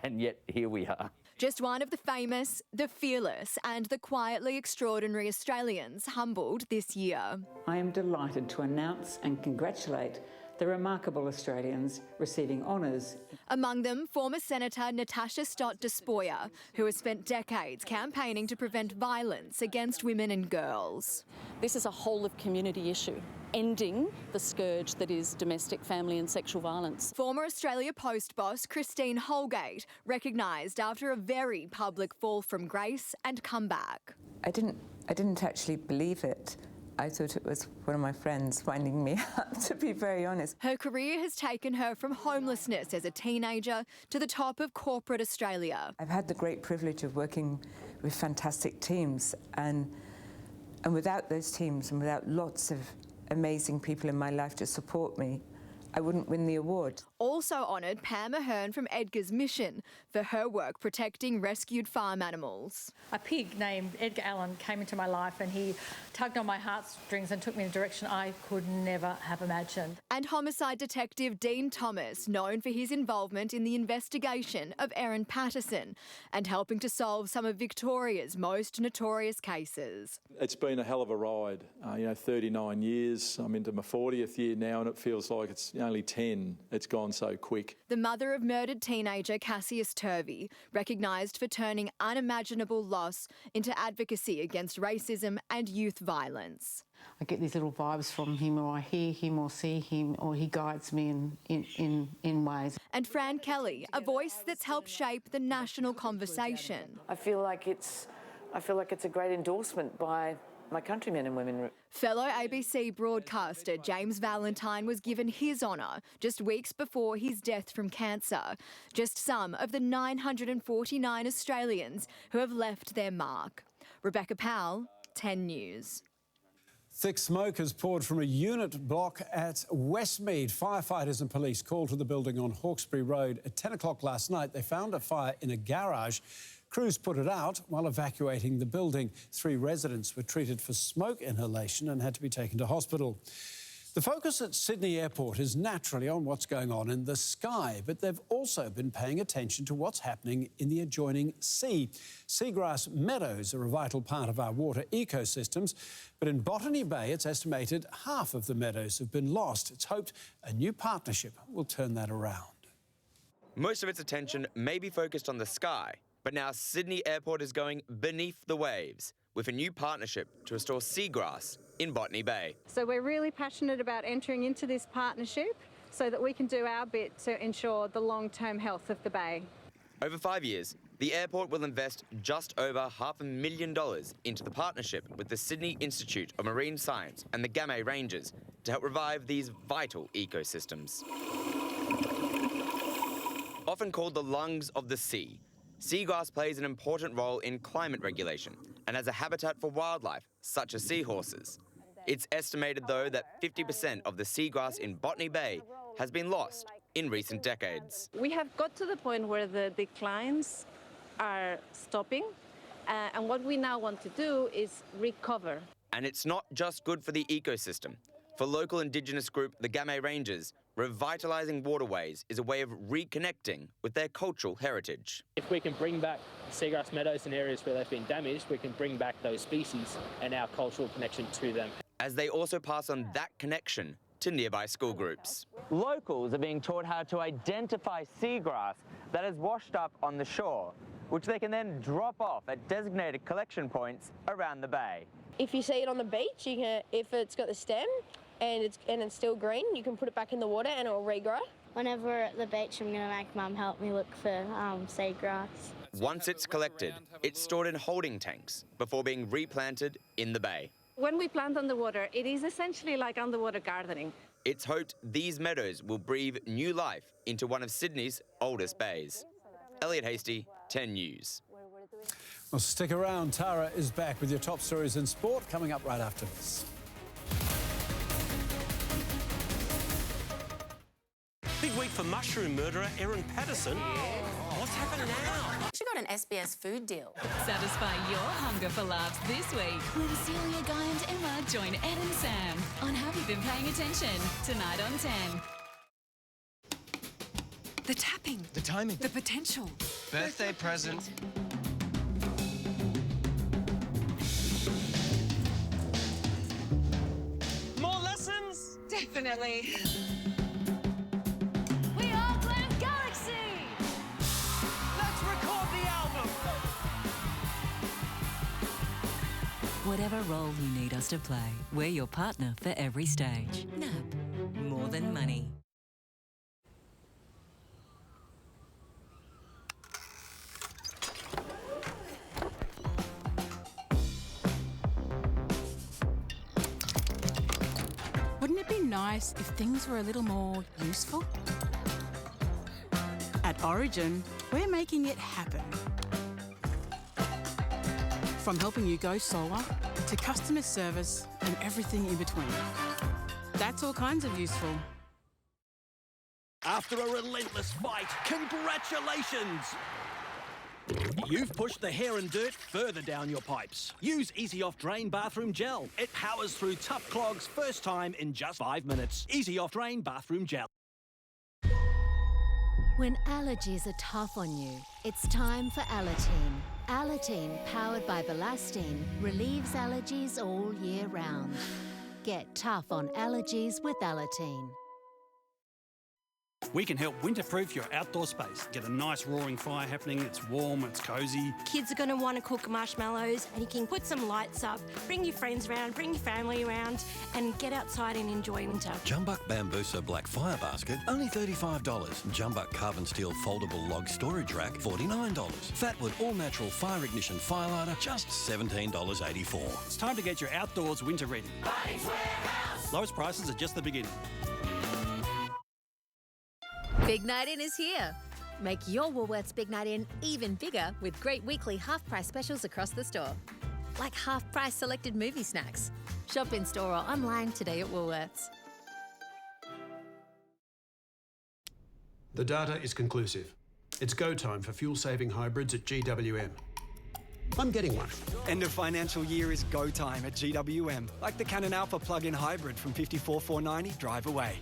and yet here we are. Just one of the famous, the fearless and the quietly extraordinary Australians humbled this year. I am delighted to announce and congratulate the remarkable Australians receiving honours. Among them, former Senator Natasha Stott Despoja, who has spent decades campaigning to prevent violence against women and girls. This is a whole of community issue, ending the scourge that is domestic, family and sexual violence. Former Australia Post boss Christine Holgate recognised after a very public fall from grace and comeback. I didn't actually believe it. I thought it was one of my friends winding me up, to be very honest. Her career has taken her from homelessness as a teenager to the top of corporate Australia. I've had the great privilege of working with fantastic teams, and without those teams and without lots of amazing people in my life to support me, I wouldn't win the award. Also honoured Pam Ahern from Edgar's Mission for her work protecting rescued farm animals. A pig named Edgar Allen came into my life and he tugged on my heartstrings and took me in a direction I could never have imagined. And homicide detective Dean Thomas, known for his involvement in the investigation of Erin Patterson and helping to solve some of Victoria's most notorious cases. It's been a hell of a ride. 39 years. I'm into my 40th year now and it feels like it's only 10. It's gone so quick. The mother of murdered teenager Cassius Turvey, recognised for turning unimaginable loss into advocacy against racism and youth violence. I get these little vibes from him, or I hear him or see him, or he guides me in ways. And Fran Kelly, a voice that's helped shape the national conversation. I feel like it's a great endorsement by my countrymen and women. Fellow ABC broadcaster James Valentine was given his honour just weeks before his death from cancer. Just some of the 949 Australians who have left their mark. Rebecca Powell, 10 News. Thick smoke has poured from a unit block at Westmead. Firefighters and police called to the building on Hawkesbury Road at 10 o'clock last night. They found a fire in a garage. Crews put it out while evacuating the building. 3 residents were treated for smoke inhalation and had to be taken to hospital. The focus at Sydney Airport is naturally on what's going on in the sky, but they've also been paying attention to what's happening in the adjoining sea. Seagrass meadows are a vital part of our water ecosystems, but in Botany Bay, it's estimated half of the meadows have been lost. It's hoped a new partnership will turn that around. Most of its attention may be focused on the sky, but now Sydney Airport is going beneath the waves with a new partnership to restore seagrass in Botany Bay. So we're really passionate about entering into this partnership so that we can do our bit to ensure the long-term health of the bay. Over 5 years, the The airport will invest just over $500,000 into the partnership with the Sydney Institute of Marine Science and the Gamay Rangers to help revive these vital ecosystems. Often called the lungs of the sea, seagrass plays an important role in climate regulation and as a habitat for wildlife, such as seahorses. It's estimated, though, that 50% of the seagrass in Botany Bay has been lost in recent decades. We have got to the point where the declines are stopping, and what we now want to do is recover. And it's not just good for the ecosystem. For local Indigenous group, the Gamay Rangers, revitalising waterways is a way of reconnecting with their cultural heritage. If we can bring back seagrass meadows in areas where they've been damaged, we can bring back those species and our cultural connection to them. As they also pass on that connection to nearby school groups. Locals are being taught how to identify seagrass that has washed up on the shore, which they can then drop off at designated collection points around the bay. If you see it on the beach, you can, if it's got the stem and it's still green, you can put it back in the water and it'll regrow. Whenever we're at the beach, I'm going to make Mum help me look for seagrass. Once it's collected, it's stored in holding tanks before being replanted in the bay. When we plant underwater, it is essentially like underwater gardening. It's hoped these meadows will breathe new life into one of Sydney's oldest bays. Elliot Hasty, 10 News. Well, stick around. Tara is back with your top stories in sport coming up right after this. Big week for mushroom murderer Erin Patterson. What's happened now? She got an SBS food deal. Satisfy your hunger for laughs this week when Celia, Guy and Emma join Ed and Sam on Have You Been Paying Attention? Tonight on 10. The tapping. The timing. The potential. Birthday present. More lessons? Definitely. We are Glam Galaxy! Let's record the album! Whatever role you need us to play, we're your partner for every stage. NAB, more than money. Wouldn't it be nice if things were a little more useful? At Origin, we're making it happen. From helping you go solar to customer service and everything in between. That's all kinds of useful. After a relentless fight, congratulations! You've pushed the hair and dirt further down your pipes. Use Easy Off Drain Bathroom Gel. It powers through tough clogs first time in just 5 minutes. Easy Off Drain Bathroom Gel. When allergies are tough on you, it's time for Alateen. Alateen, powered by Belastine, relieves allergies all year round. Get tough on allergies with Alateen. We can help winterproof your outdoor space. Get a nice roaring fire happening. It's warm, it's cosy. Kids are going to want to cook marshmallows, and you can put some lights up, bring your friends around, bring your family around, and get outside and enjoy winter. Jumbuck Bambusa Black Fire Basket, only $35. Jumbuck Carbon Steel Foldable Log Storage Rack, $49. Fatwood All Natural Fire Ignition Fire Lighter, just $17.84. It's time to get your outdoors winter ready. Bunnings Warehouse. Lowest prices are just the beginning. Big Night In is here. Make your Woolworths Big Night In even bigger with great weekly half-price specials across the store. Like half-price selected movie snacks. Shop in-store or online today at Woolworths. The data is conclusive. It's go time for fuel-saving hybrids at GWM. I'm getting one. End of financial year is go time at GWM. Like the Canon Alpha plug-in hybrid from $54,490, drive away.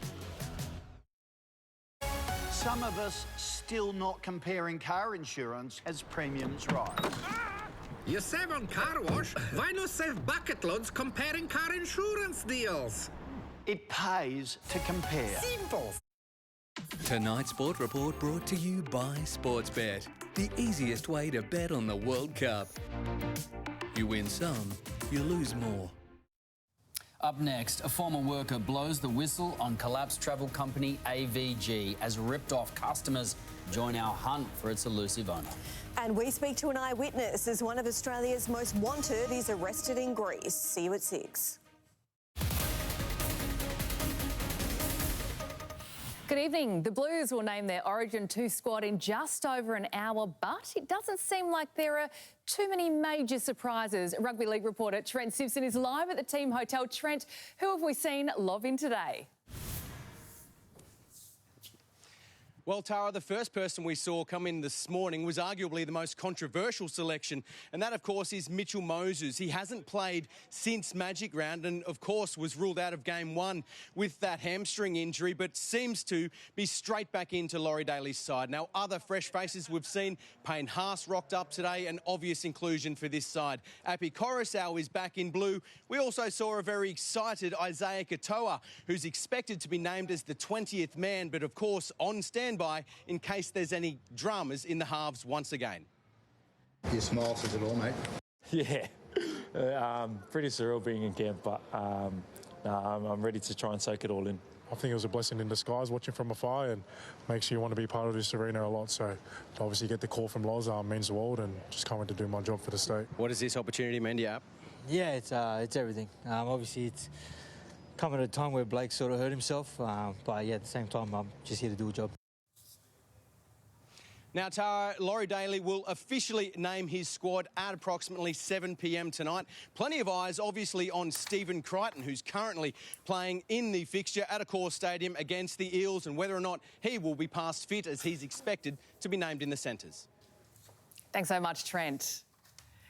Some of us still not comparing car insurance as premiums rise. You save on car wash, why not save bucket loads comparing car insurance deals? It pays to compare. Simple. Tonight's Sport Report brought to you by Sportsbet, the easiest way to bet on the World Cup. You win some, you lose more. Up next, a former worker blows the whistle on collapsed travel company AVG as ripped off customers join our hunt for its elusive owner. And we speak to an eyewitness as one of Australia's most wanted is arrested in Greece. See you at 6. Good evening. The Blues will name their Origin 2 squad in just over an hour, but it doesn't seem like there are too many major surprises. Rugby League reporter Trent Simpson is live at the team hotel. Trent, who have we seen lob in today? Well, Tara, the first person we saw come in this morning was arguably the most controversial selection, and that, of course, is Mitchell Moses. He hasn't played since Magic Round and, of course, was ruled out of Game 1 with that hamstring injury, but seems to be straight back into Laurie Daly's side. Now, other fresh faces we've seen, Payne Haas rocked up today, an obvious inclusion for this side. Api Coruscant is back in blue. We also saw a very excited Isaiah Katoa, who's expected to be named as the 20th man, but, of course, on standby in case there's any dramas in the halves once again. Your smile says it all, mate. Yeah, pretty surreal being in camp, but I'm ready to try and soak it all in. I think it was a blessing in disguise watching from afar, and makes you want to be part of this arena a lot. So to obviously get the call from Loz means the world, and just can't wait to do my job for the state. What does this opportunity mean to you, App? Yeah, it's everything. Obviously, it's come at a time where Blake sort of hurt himself, but yeah, at the same time, I'm just here to do a job. Now, Tara, Laurie Daly will officially name his squad at approximately 7 p.m. tonight. Plenty of eyes, obviously, on Stephen Crichton, who's currently playing in the fixture at Accor Stadium against the Eels, and whether or not he will be past fit as he's expected to be named in the centres. Thanks so much, Trent.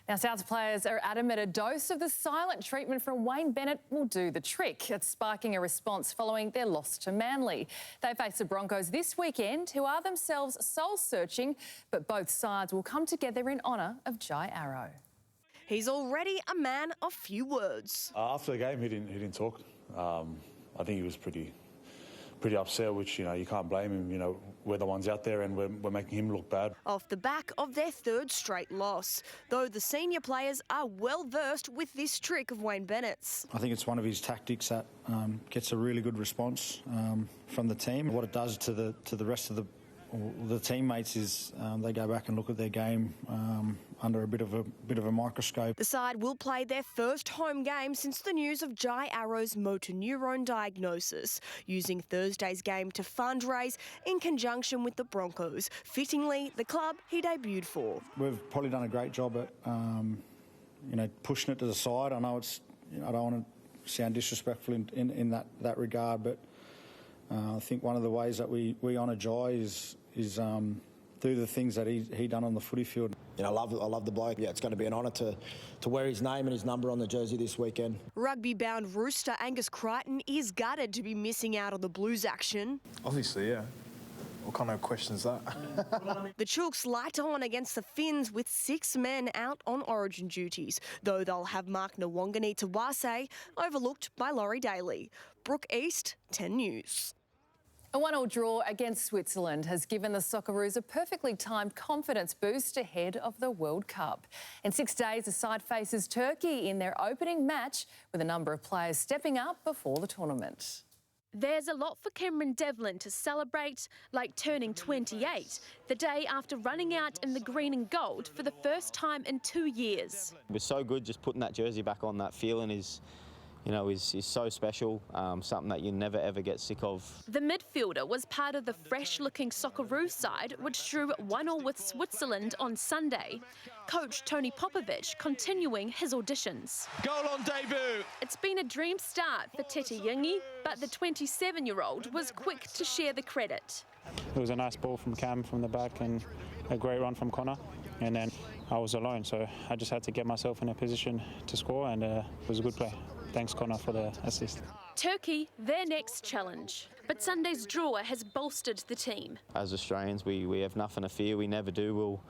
Now, Souths players are adamant a dose of the silent treatment from Wayne Bennett will do the trick. It's sparking a response following their loss to Manly. They face the Broncos this weekend, who are themselves soul-searching, but both sides will come together in honour of Jai Arrow. He's already a man of few words. After the game, he didn't talk. I think he was pretty upset, which, you know, you can't blame him. You know, we're the ones out there and we're making him look bad. Off the back of their third straight loss, though the senior players are well versed with this trick of Wayne Bennett's. I think it's one of his tactics that gets a really good response from the team. What it does to the rest of the teammates is they go back and look at their game under a bit of a microscope. The side will play their first home game since the news of Jai Arrow's motor neurone diagnosis, using Thursday's game to fundraise in conjunction with the Broncos. Fittingly, the club he debuted for. We've probably done a great job at pushing it to the side. I know it's, I don't want to sound disrespectful in that regard, but I think one of the ways that we honour Jai is do the things that he done on the footy field. You know, I love the bloke. Yeah, it's going to be an honour to wear his name and his number on the jersey this weekend. Rugby-bound rooster Angus Crichton is gutted to be missing out on the Blues action. Obviously, yeah. What kind of question is that? The Chooks light on against the Finns with 6 men out on Origin duties, though they'll have Mark Nwangani Tawase overlooked by Laurie Daly. Brooke East, 10 News. A 1-1 draw against Switzerland has given the Socceroos a perfectly timed confidence boost ahead of the World Cup. In 6 days, the side faces Turkey in their opening match, with a number of players stepping up before the tournament. There's a lot for Cameron Devlin to celebrate, like turning 28, the day after running out in the green and gold for the first time in 2 years. It was so good just putting that jersey back on. That feeling is so special, something that you never ever get sick of. The midfielder was part of the fresh-looking Socceroos side, which drew 1-1 with Switzerland on Sunday. Coach Tony Popovic continuing his auditions. Goal on debut! It's been a dream start for Tete Yingi, but the 27-year-old was quick to share the credit. It was a nice ball from Cam from the back and a great run from Connor. And then I was alone, so I just had to get myself in a position to score, and it was a good play. Thanks, Connor, for the assist. Turkey, their next challenge. But Sunday's draw has bolstered the team. As Australians, we have nothing to fear. We never do.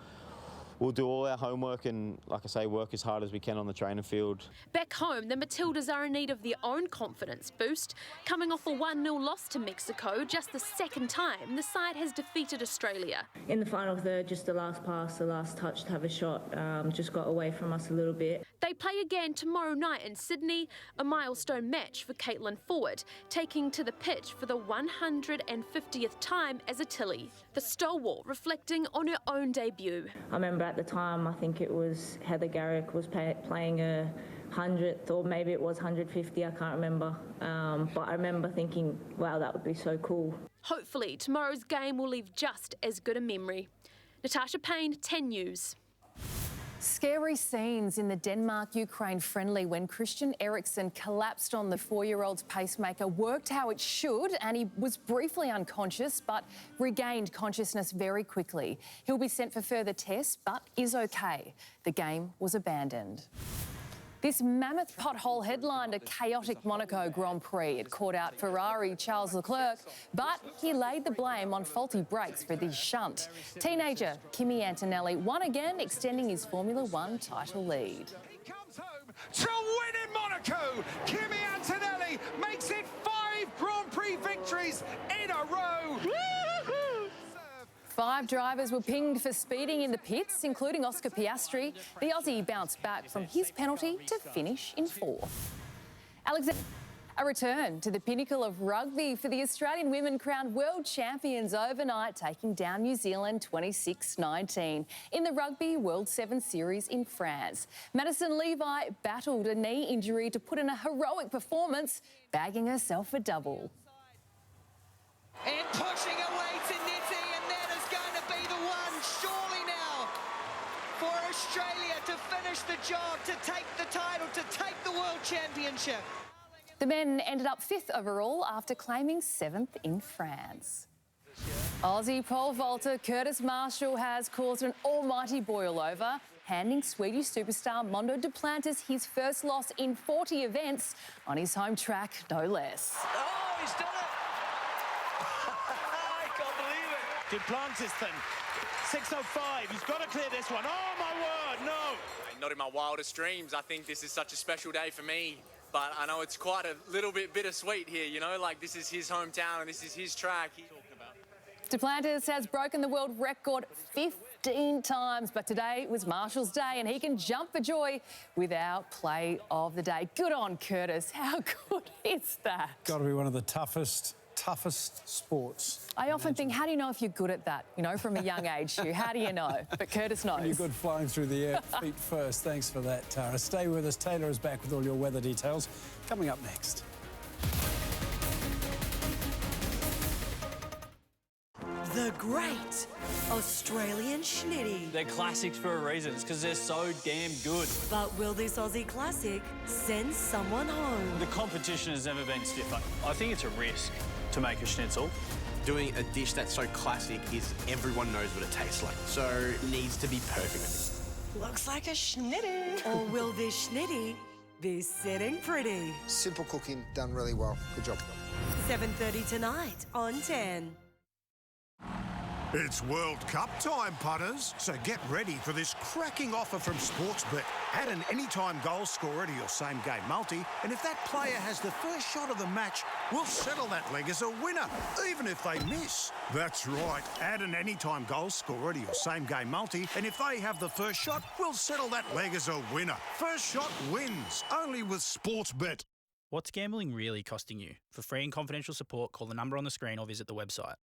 we'll do all our homework and, like I say, work as hard as we can on the training field. Back home, the Matildas are in need of their own confidence boost. Coming off a 1-0 loss to Mexico, just the second time the side has defeated Australia. In the final third, just the last pass, the last touch to have a shot, just got away from us a little bit. They play again tomorrow night in Sydney, a milestone match for Caitlin Forward, taking to the pitch for the 150th time as a Tilly. The stalwart reflecting on her own debut. I remember at the time, I think it was Heather Garrick was playing a 100th, or maybe it was 150, I can't remember. But I remember thinking, wow, that would be so cool. Hopefully, tomorrow's game will leave just as good a memory. Natasha Payne, 10 News. Scary scenes in the Denmark-Ukraine friendly when Christian Eriksen collapsed on the 4-year-old's pacemaker, worked how it should, and he was briefly unconscious but regained consciousness very quickly. He'll be sent for further tests but is okay. The game was abandoned. This mammoth pothole headlined a chaotic Monaco Grand Prix. It caught out Ferrari Charles Leclerc, but he laid the blame on faulty brakes for the shunt. Teenager Kimi Antonelli won again, extending his Formula One title lead. He comes home to win in Monaco. Kimi Antonelli makes it 5 Grand Prix victories in a row. 5 drivers were pinged for speeding in the pits, including Oscar Piastri. The Aussie bounced back from his penalty to finish in 4th. A return to the pinnacle of rugby for the Australian women crowned world champions overnight, taking down New Zealand 26-19 in the Rugby World 7 Series in France. Madison Levi battled a knee injury to put in a heroic performance, bagging herself a double. And pushing away to Nettie, and that is going to be the one, surely now, for Australia to finish the job, to take the title, to take the World Championship. The men ended up 5th overall after claiming 7th in France. Aussie pole vaulter Curtis Marshall has caused an almighty boil-over, handing Swedish superstar Mondo Duplantis his first loss in 40 events on his home track, no less. Oh, he's done it! I can't believe it. Duplantis then, 6:05, he's got to clear this one. Oh my word, no! Not in my wildest dreams. I think this is such a special day for me, but I know it's quite a little bit bittersweet here, you know, like this is his hometown and this is his track. Duplantis has broken the world record 15 times, but today was Marshall's day and he can jump for joy with our play of the day. Good on Curtis. How good is that? Got to be one of the toughest sports. I often think, how do you know if you're good at that? You know, from a young age, Hugh, how do you know? But Curtis knows. And you're good flying through the air, feet first. Thanks for that, Tara. Stay with us. Taylor is back with all your weather details. Coming up next. The great Australian schnitty. They're classics for a reason. It's because they're so damn good. But will this Aussie classic send someone home? The competition has never been stiffer. I think it's a risk to make a schnitzel. Doing a dish that's so classic is everyone knows what it tastes like, so it needs to be perfect. Looks like a schnitty. Or will this schnitty be sitting pretty? Simple cooking, done really well. Good job. 7:30 tonight on 10. It's World Cup time, punters, so get ready for this cracking offer from Sportsbet. Add an anytime goal scorer to your same-game multi, and if that player has the first shot of the match, we'll settle that leg as a winner, even if they miss. That's right, add an anytime goal scorer to your same-game multi, and if they have the first shot, we'll settle that leg as a winner. First shot wins, only with Sportsbet. What's gambling really costing you? For free and confidential support, call the number on the screen or visit the website.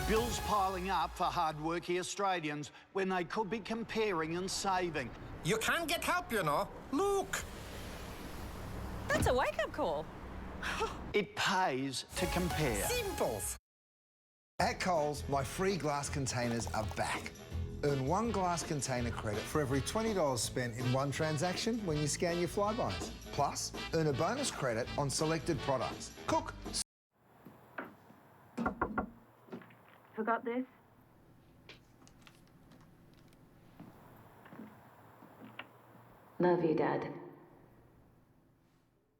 Bills piling up for hard-working Australians when they could be comparing and saving. You can get help, you know. Look. That's a wake-up call. It pays to compare. Simple. At Coles, my free glass containers are back. Earn 1 glass container credit for every $20 spent in one transaction when you scan your Flybys. Plus, earn a bonus credit on selected products. Cook. Forgot this? Love you, Dad.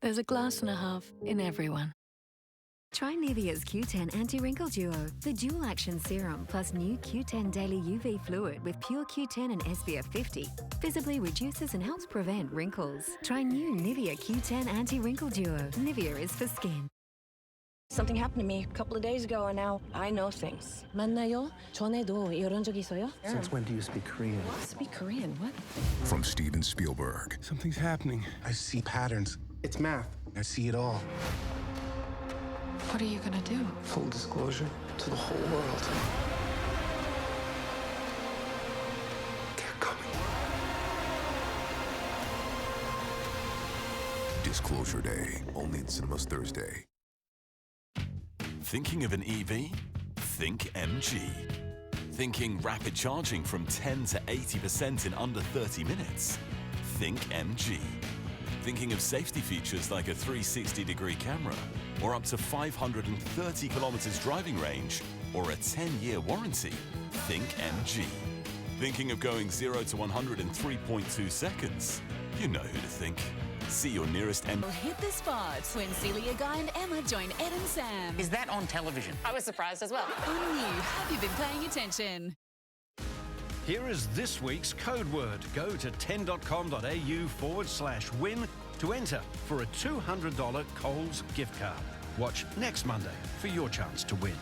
There's a glass and a half in everyone. Try Nivea's Q10 Anti-Wrinkle Duo, the dual-action serum plus new Q10 Daily UV Fluid with pure Q10 and SPF 50. Visibly reduces and helps prevent wrinkles. Try new Nivea Q10 Anti-Wrinkle Duo. Nivea is for skin. Something happened to me a couple of days ago and now I know things. 맞나요? 전에도 이런 적 있어요? Since when do you speak Korean? Speak Korean, what? From Steven Spielberg. Something's happening. I see patterns. It's math. I see it all. What are you gonna do? Full disclosure to the whole world. They're coming. Disclosure Day, only in cinemas Thursday. Thinking of an EV? Think MG. Thinking rapid charging from 10 to 80% in under 30 minutes? Think MG. Thinking of safety features like a 360-degree camera, or up to 530 kilometers driving range, or a 10-year warranty? Think MG. Thinking of going 0 to 100 in 3.2 seconds? You know who to think. See your nearest MG. Hit the spots when Celia, Guy and Emma join Ed and Sam. Is that on television? I was surprised as well. On you, have you been paying attention? Here is this week's code word. Go to 10.com.au/win to enter for a $200 Coles gift card. Watch next Monday for your chance to win.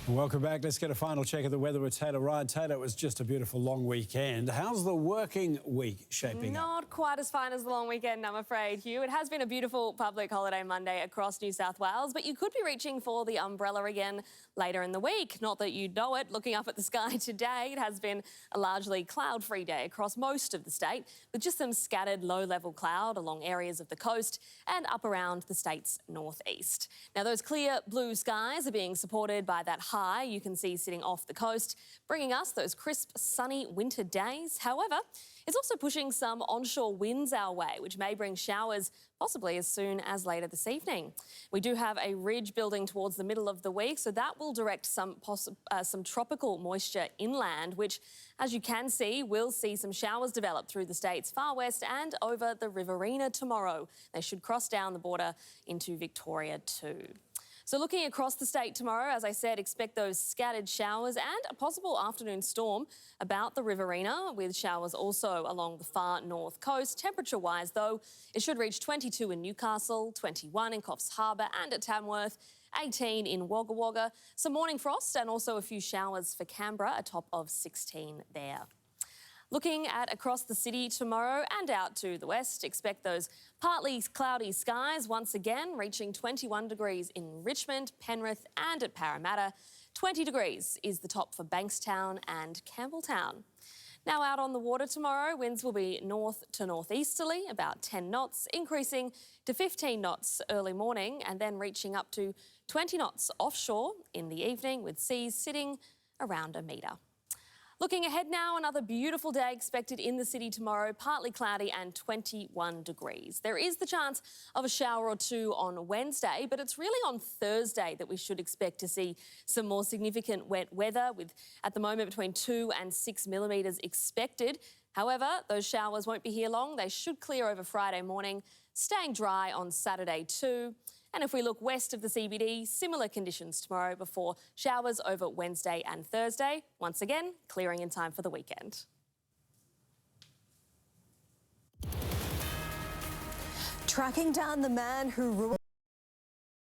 Welcome back. Let's get a final check of the weather with Taylor Ryan. Taylor, it was just a beautiful long weekend. How's the working week shaping up? Not quite as fine as the long weekend, I'm afraid, Hugh. It has been a beautiful public holiday Monday across New South Wales, but you could be reaching for the umbrella again later in the week. Not that you know it. Looking up at the sky today, it has been a largely cloud-free day across most of the state, with just some scattered low-level cloud along areas of the coast and up around the state's northeast. Now, those clear blue skies are being supported by that high you can see sitting off the coast, bringing us those crisp, sunny winter days. However, it's also pushing some onshore winds our way, which may bring showers possibly as soon as later this evening. We do have a ridge building towards the middle of the week, so that will direct some tropical moisture inland, which, as you can see, will see some showers develop through the state's far west and over the Riverina tomorrow. They should cross down the border into Victoria too. So looking across the state tomorrow, as I said, expect those scattered showers and a possible afternoon storm about the Riverina, with showers also along the far north coast. Temperature-wise, though, it should reach 22 in Newcastle, 21 in Coffs Harbour and at Tamworth, 18 in Wagga Wagga, some morning frost and also a few showers for Canberra, a top of 16 there. Looking at across the city tomorrow and out to the west, expect those partly cloudy skies once again, reaching 21 degrees in Richmond, Penrith and at Parramatta. 20 degrees is the top for Bankstown and Campbelltown. Now out on the water tomorrow, winds will be north to northeasterly, about 10 knots, increasing to 15 knots early morning and then reaching up to 20 knots offshore in the evening, with seas sitting around a metre. Looking ahead now, another beautiful day expected in the city tomorrow, partly cloudy and 21 degrees. There is the chance of a shower or two on Wednesday, but it's really on Thursday that we should expect to see some more significant wet weather, with at the moment between 2 and 6 millimetres expected. However, those showers won't be here long. They should clear over Friday morning, staying dry on Saturday too. And if we look west of the CBD, similar conditions tomorrow before showers over Wednesday and Thursday. Once again, clearing in time for the weekend. Tracking down the man who ruined